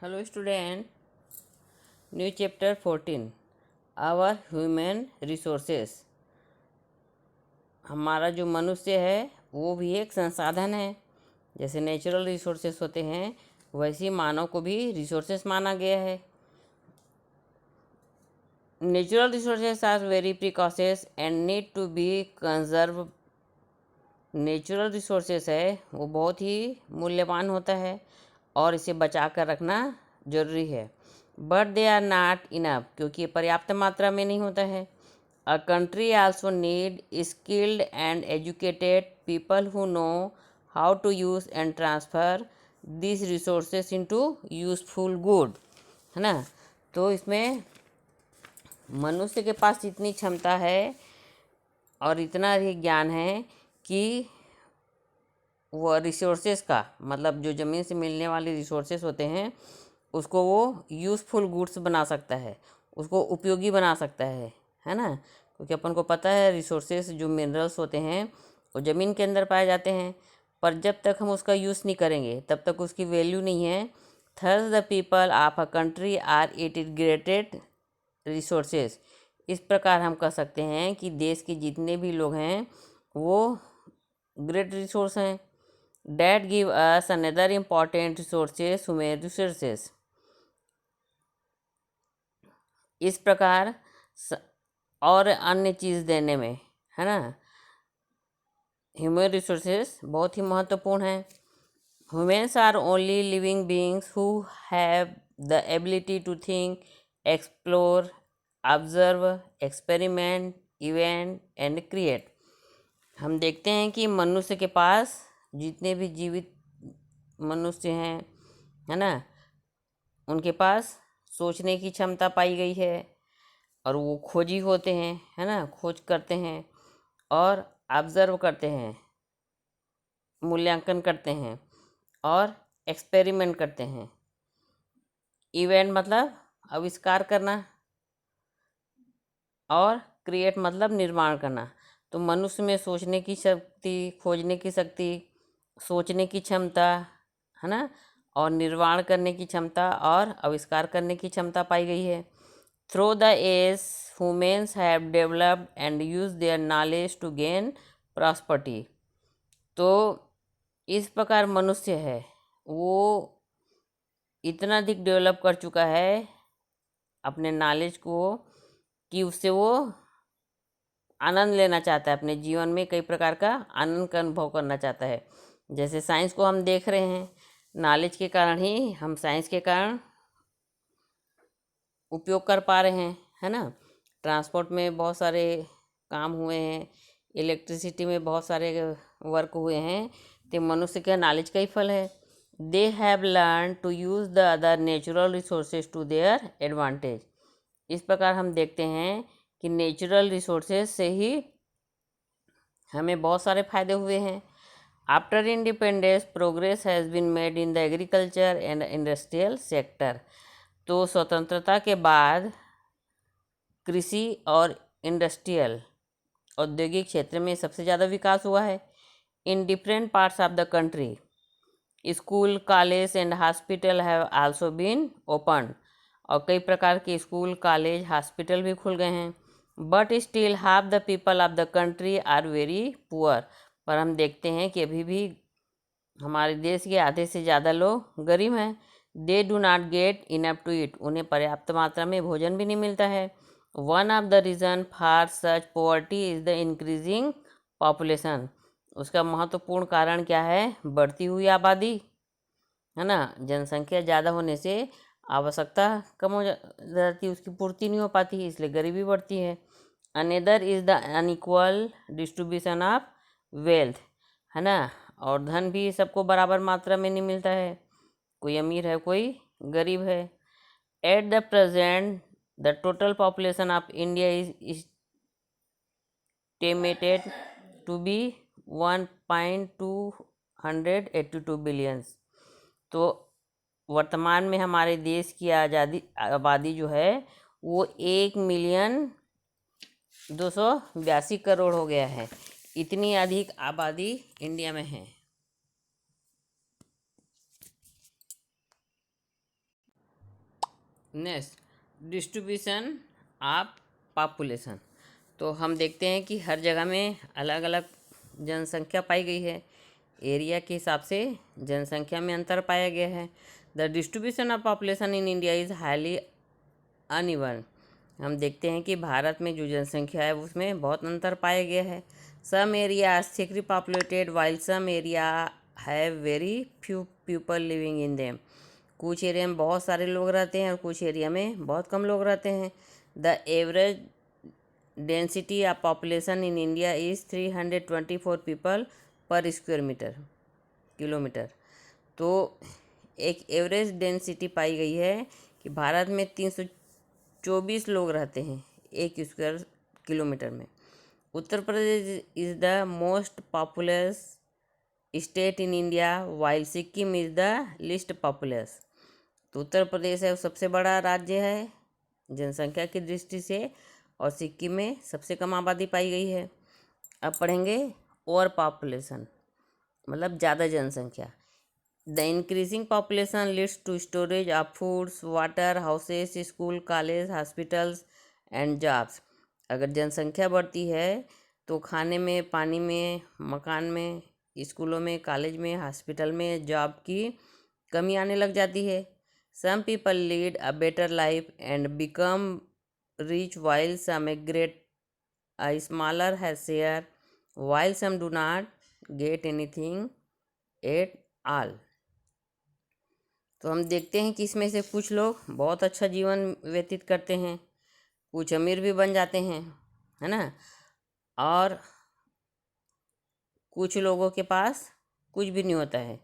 Hello student, new chapter 14 our human resources. हमारा जो मनुष्य है वो भी एक संसाधन है। जैसे नेचुरल रिसोर्सेस होते हैं वैसे ही मानव को भी रिसोर्सेस माना गया है। Natural resources are very precious and need to be conserve. Natural resources है वो बहुत ही मूल्यवान होता है और इसे बचा कर रखना ज़रूरी है। But they are not enough, क्योंकि ये पर्याप्त मात्रा में नहीं होता है। A country also need skilled and educated people who know how to use and transfer this resources into useful good, है ना। तो इसमें मनुष्य के पास इतनी क्षमता है और इतना अधिक ज्ञान है कि वो रिसोर्सेस का मतलब जो ज़मीन से मिलने वाले रिसोर्सेस होते हैं उसको वो यूज़फुल गुड्स बना सकता है, उसको उपयोगी बना सकता है ना। क्योंकि अपन को पता है रिसोर्सेस जो मिनरल्स होते हैं वो ज़मीन के अंदर पाए जाते हैं, पर जब तक हम उसका यूज़ नहीं करेंगे तब तक उसकी वैल्यू नहीं है। Thus the people of a country are it greatest resources. इस प्रकार हम कह सकते हैं कि देश के जितने भी लोग हैं वो ग्रेट रिसोर्स हैं। That give us another important resources, human resources। इस प्रकार और अन्य चीज़ देने में, है ना, ह्यूमन रिसोर्सेस बहुत ही महत्वपूर्ण हैं। Humans are only living beings who have the ability to think, explore, observe, experiment, invent and create. हम देखते हैं कि मनुष्य के पास जितने भी जीवित मनुष्य हैं, है ना, उनके पास सोचने की क्षमता पाई गई है और वो खोजी होते हैं, है ना, खोज करते हैं और ऑब्जर्व करते हैं, मूल्यांकन करते हैं और एक्सपेरिमेंट करते हैं। इवेंट मतलब आविष्कार करना और क्रिएट मतलब निर्माण करना। तो मनुष्य में सोचने की शक्ति, खोजने की शक्ति, सोचने की क्षमता, है ना, और निर्माण करने की क्षमता और आविष्कार करने की क्षमता पाई गई है। Through the age humans have developed and use their knowledge to gain prosperity. तो इस प्रकार मनुष्य है वो इतना अधिक डेवलप कर चुका है अपने नॉलेज को कि उससे वो आनंद लेना चाहता है, अपने जीवन में कई प्रकार का आनंद का अनुभव करना चाहता है। जैसे साइंस को हम देख रहे हैं, नॉलेज के कारण ही हम साइंस के कारण उपयोग कर पा रहे हैं, है ना। ट्रांसपोर्ट में बहुत सारे काम हुए हैं, इलेक्ट्रिसिटी में बहुत सारे वर्क हुए हैं, तो मनुष्य के नॉलेज का ही फल है। They have learn to use the other natural resources to their advantage. इस प्रकार हम देखते हैं कि नेचुरल रिसोर्सेज से ही हमें बहुत सारे फायदे हुए हैं। After independence progress has been made in the agriculture and industrial sector. तो स्वतंत्रता के बाद कृषि और इंडस्ट्रियल औद्योगिक क्षेत्र में सबसे ज़्यादा विकास हुआ है। In different parts of the country school, college and hospital have also been open. और कई प्रकार के स्कूल, कॉलेज, हॉस्पिटल भी खुल गए हैं। But still half the people of the country are very poor. पर हम देखते हैं कि अभी भी हमारे देश के आधे से ज़्यादा लोग गरीब हैं। They do not get enough to eat. उन्हें पर्याप्त मात्रा में भोजन भी नहीं मिलता है। One of the reason for such poverty is the increasing population. उसका महत्वपूर्ण कारण क्या है? बढ़ती हुई आबादी, है ना। जनसंख्या ज़्यादा होने से आवश्यकता कम हो जाती है, उसकी पूर्ति नहीं हो पाती, इसलिए गरीबी बढ़ती है। Another is the unequal distribution of wealth, है ना। और धन भी सबको बराबर मात्रा में नहीं मिलता है, कोई अमीर है कोई गरीब है। At the present the total population of India is estimated to be 1.282 billions. तो वर्तमान में हमारे देश की आबादी जो है वो 1,282,000 हो गया है। इतनी अधिक आबादी इंडिया में है। Next, distribution of population. तो हम देखते हैं कि हर जगह में अलग अलग जनसंख्या पाई गई है। एरिया के हिसाब से जनसंख्या में अंतर पाया गया है। The distribution of population in India is highly uneven. हम देखते हैं कि भारत में जो जनसंख्या है उसमें बहुत अंतर पाया गया है। Some area are thickly populated while some area have very few people living in them. कुछ एरिया में बहुत सारे लोग रहते हैं और कुछ एरिया में बहुत कम लोग रहते हैं। The average density of population in India is 324 people पर स्क्वायर मीटर किलोमीटर। तो एक एवरेज डेंसिटी पाई गई है कि भारत में 324 लोग रहते हैं 1 स्क्वायर किलोमीटर में। Uttar Pradesh is the most populous state in India while Sikkim is the least populous. तो उत्तर प्रदेश है वो सबसे बड़ा राज्य है जनसंख्या की दृष्टि से, और सिक्किम में सबसे कम आबादी पाई गई है। अब पढ़ेंगे ओवर पॉपुलेशन, मतलब ज़्यादा जनसंख्या। The increasing population leads to storage of foods, water, houses, school, college, hospitals and jobs. अगर जनसंख्या बढ़ती है तो खाने में, पानी में, मकान में, स्कूलों में, कॉलेज में, हॉस्पिटल में जॉब की कमी आने लग जाती है। Some people lead a better life and become rich while some get a smaller share, while some do not get anything at all। तो हम देखते हैं कि इसमें से कुछ लोग बहुत अच्छा जीवन व्यतीत करते हैं, कुछ अमीर भी बन जाते हैं, है ना, और कुछ लोगों के पास कुछ भी नहीं होता है।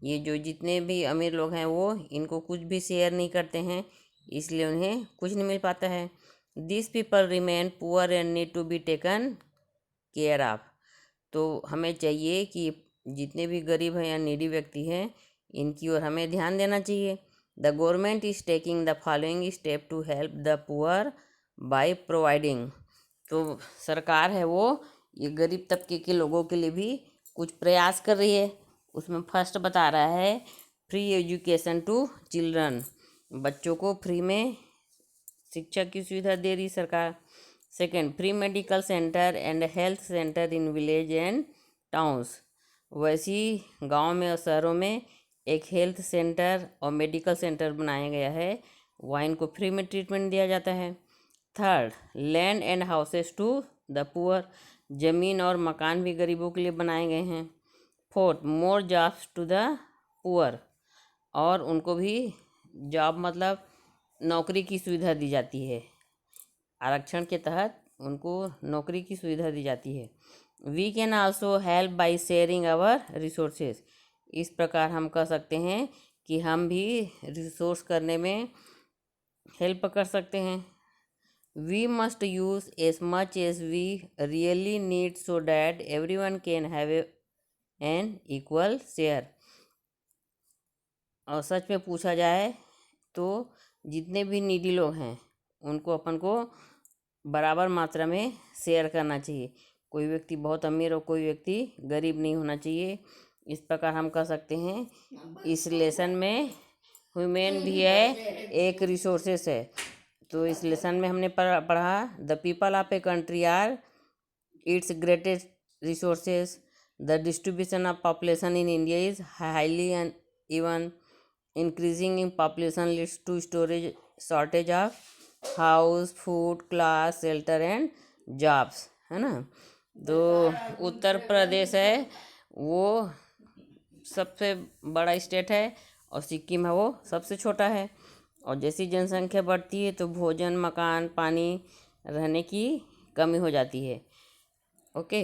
ये जो जितने भी अमीर लोग हैं वो इनको कुछ भी शेयर नहीं करते हैं, इसलिए उन्हें कुछ नहीं मिल पाता है। This people remain poor and need to be taken care of. तो हमें चाहिए कि जितने भी गरीब हैं या नीडी व्यक्ति हैं इनकी ओर हमें ध्यान देना चाहिए। The government is taking the following step to help the poor by providing. तो सरकार है वो ये गरीब तबके के लोगों के लिए भी कुछ प्रयास कर रही है। उसमें फर्स्ट बता रहा है फ्री एजुकेशन टू चिल्ड्रन, बच्चों को फ्री में शिक्षा की सुविधा दे रही सरकार। Second, free medical centre and health centre in village and towns. वैसी गांव में और शहरों में एक हेल्थ सेंटर और मेडिकल सेंटर बनाया गया है, वहाँ इनको फ्री में ट्रीटमेंट दिया जाता है। Third, land and houses to the poor. ज़मीन और मकान भी गरीबों के लिए बनाए गए हैं। Fourth, more jobs to the poor, और उनको भी जॉब मतलब नौकरी की सुविधा दी जाती है। आरक्षण के तहत उनको नौकरी की सुविधा दी जाती है। We can also help by sharing our resources. इस प्रकार हम कह सकते हैं कि हम भी रिसोर्स करने में हेल्प कर सकते हैं। We must use as much as we really need so that everyone can have an equal share. और सच में पूछा जाए तो जितने भी नीडी लोग हैं उनको अपन को बराबर मात्रा में शेयर करना चाहिए। कोई व्यक्ति बहुत अमीर और कोई व्यक्ति गरीब नहीं होना चाहिए। इस प्रकार हम कह सकते हैं इस लेसन में ह्यूमन भी है, एक रिसोर्सेस है। तो इस लेसन में हमने पढ़ा the people of a country are its greatest resources. The distribution of population in India is highly even. Increasing in population leads to storage shortage of house, food, class, shelter and jobs, है ना। तो उत्तर प्रदेश है वो सबसे बड़ा state है और सिक्किम है वो सबसे छोटा है। और जैसी जनसंख्या बढ़ती है तो भोजन, मकान, पानी, रहने की कमी हो जाती है। ओके।